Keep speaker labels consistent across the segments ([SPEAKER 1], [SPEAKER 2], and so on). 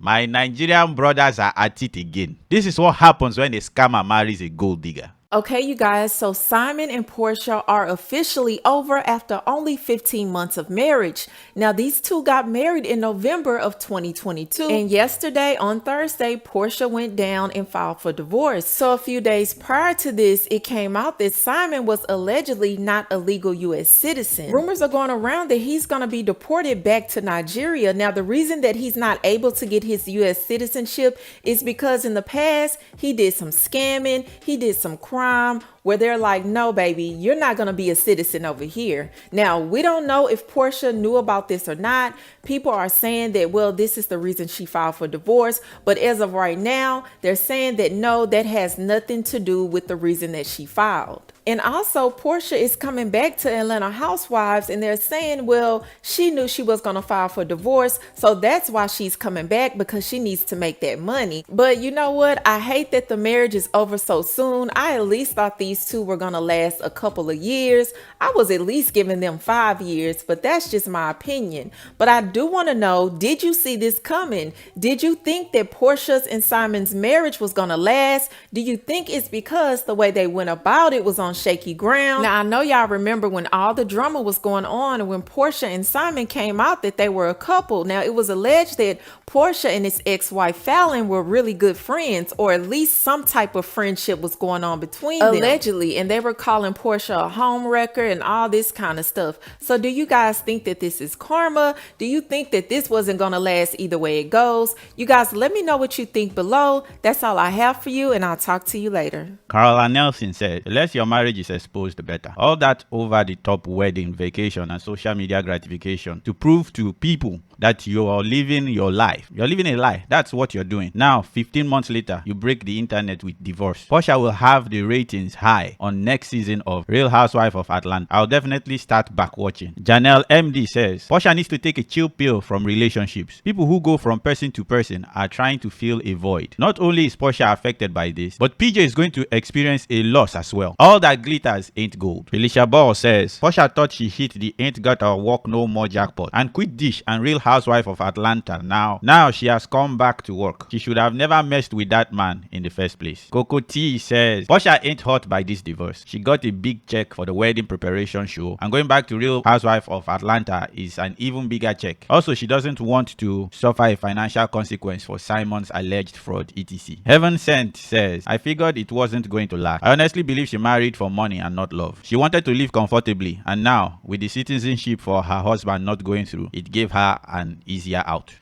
[SPEAKER 1] My Nigerian brothers are at it again. This is what happens when a scammer marries a gold digger.
[SPEAKER 2] Okay, you guys, so Simon and Porsha are officially over after only 15 months of marriage. Now, these two got married in November of 2022. And yesterday, on Thursday, Porsha went down and filed for divorce. So a few days prior to this, it came out that Simon was allegedly not a legal U.S. citizen. Rumors are going around that he's going to be deported back to Nigeria. Now, the reason that he's not able to get his U.S. citizenship is because in the past, he did some scamming, he did some crime where they're like, no, baby, you're not going to be a citizen over here. Now, we don't know if Porsha knew about this or not. People are saying that, well, this is the reason she filed for divorce. But as of right now, they're saying that no, that has nothing to do with the reason that she filed. And also, Porsha is coming back to Atlanta Housewives, and they're saying, well, she knew she was going to file for divorce, so that's why she's coming back, because she needs to make that money. But you know what? I hate that the marriage is over so soon. I at least thought these two were going to last a couple of years. I was at least giving them 5 years, but that's just my opinion. But I do want to know, did you see this coming? Did you think that Porsha's and Simon's marriage was going to last? Do you think it's because the way they went about it was on shaky ground? Now, I know y'all remember when all the drama was going on and when Porsha and Simon came out that they were a couple. Now, it was alleged that Porsha and his ex-wife Fallon were really good friends, or at least some type of friendship was going on between them. Allegedly, and they were calling Porsha a homewrecker and all this kind of stuff. So do you guys think that this is karma? Do you think that this wasn't going to last either way it goes? You guys, let me know what you think below. That's all I have for you, and I'll talk to you later.
[SPEAKER 1] Carola Nelson said, the less your marriage is exposed, the better. All that over-the-top wedding, vacation, and social media gratification to prove to people that you are living your life. You're living a lie. That's what you're doing. Now, 15 months later, you break the internet with divorce. Porsha will have the ratings high on next season of Real Housewife of Atlanta. I'll definitely start back watching. Janelle MD says, Porsha needs to take a chill pill from relationships. People who go from person to person are trying to fill a void. Not only is Porsha affected by this, but PJ is going to experience a loss as well. All that glitters ain't gold. Felicia Ball says, Porsha thought she hit the ain't got her work no more jackpot and quit Dish and Real Housewife of Atlanta. Now she has come back to work. She should have never messed with that man in the first place. Coco T says, Porsha ain't hurt by this divorce. She got a big check for the wedding preparation show, and going back to Real Housewife of Atlanta is an even bigger check. Also, she doesn't want to suffer a financial consequence for Simon's alleged fraud, etc. Heaven Sent says, I figured it wasn't going to last. I honestly believe she married for money and not love. She wanted to live comfortably, and now, with the citizenship for her husband not going through, it gave her an easier out.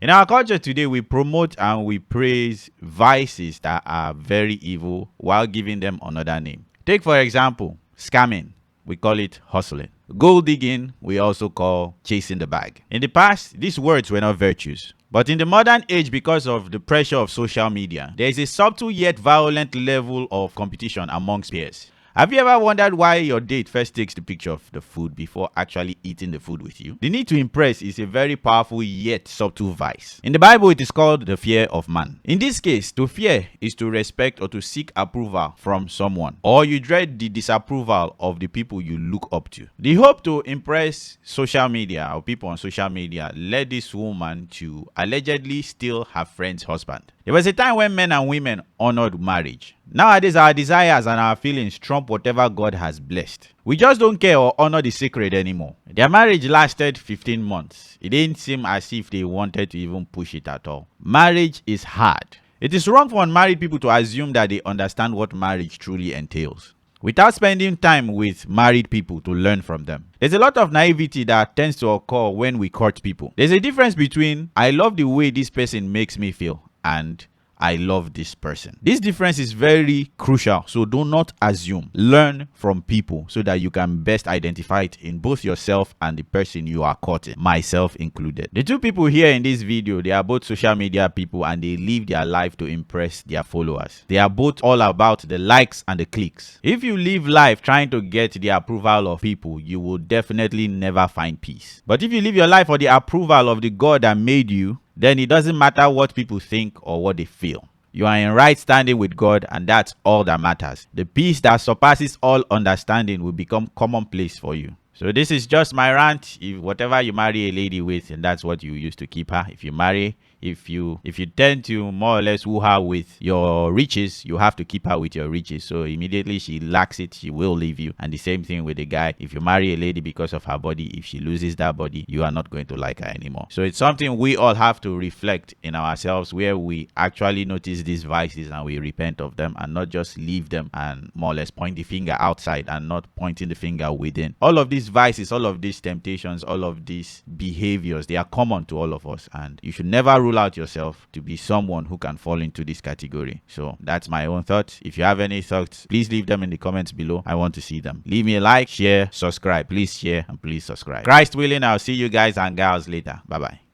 [SPEAKER 1] In our culture today, we promote and we praise vices that are very evil while giving them another name. Take, for example, scamming. We call it hustling. Gold digging, we also call chasing the bag. In the past, these words were not virtues. But in the modern age, because of the pressure of social media, there is a subtle yet violent level of competition amongst peers. Have you ever wondered why your date first takes the picture of the food before actually eating the food with you? The need to impress is a very powerful yet subtle vice. In the Bible, it is called the fear of man. In this case, to fear is to respect or to seek approval from someone, or you dread the disapproval of the people you look up to. The hope to impress social media or people on social media led this woman to allegedly steal her friend's husband. There was a time when men and women honored marriage. Nowadays, our desires and our feelings trump whatever God has blessed. We just don't care or honor the sacred anymore. Their marriage lasted 15 months. It didn't seem as if they wanted to even push it at all. Marriage is hard. It is wrong for unmarried people to assume that they understand what marriage truly entails, without spending time with married people to learn from them. There's a lot of naivety that tends to occur when we court people. There's a difference between, I love the way this person makes me feel, and I love this person. This difference is very crucial, so do not assume. Learn from people so that you can best identify it in both yourself and the person you are courting, myself included. The two people here in this video, they are both social media people and they live their life to impress their followers. They are both all about the likes and the clicks. If you live life trying to get the approval of people, you will definitely never find peace. But if you live your life for the approval of the God that made you, then it doesn't matter what people think or what they feel. You are in right standing with God, and that's all that matters. The peace that surpasses all understanding will become commonplace for you. So this is just my rant. If whatever you marry a lady with, and that's what you use to keep her. If you marry if you tend to more or less woo her with your riches, you have to keep her with your riches. So immediately she lacks it, she will leave you. And the same thing with the guy. If you marry a lady because of her body, if she loses that body, you are not going to like her anymore. So it's something we all have to reflect in ourselves, where we actually notice these vices and we repent of them, and not just leave them and more or less point the finger outside and not pointing the finger within. All of these vices, all of these temptations, all of these behaviors, they are common to all of us, and you should never rule out yourself to be someone who can fall into this category. So that's my own thoughts. If you have any thoughts, please leave them in the comments below. I want to see them. Leave me a like, share, subscribe. Please share and please subscribe. Christ willing, I'll see you guys and gals later. Bye bye.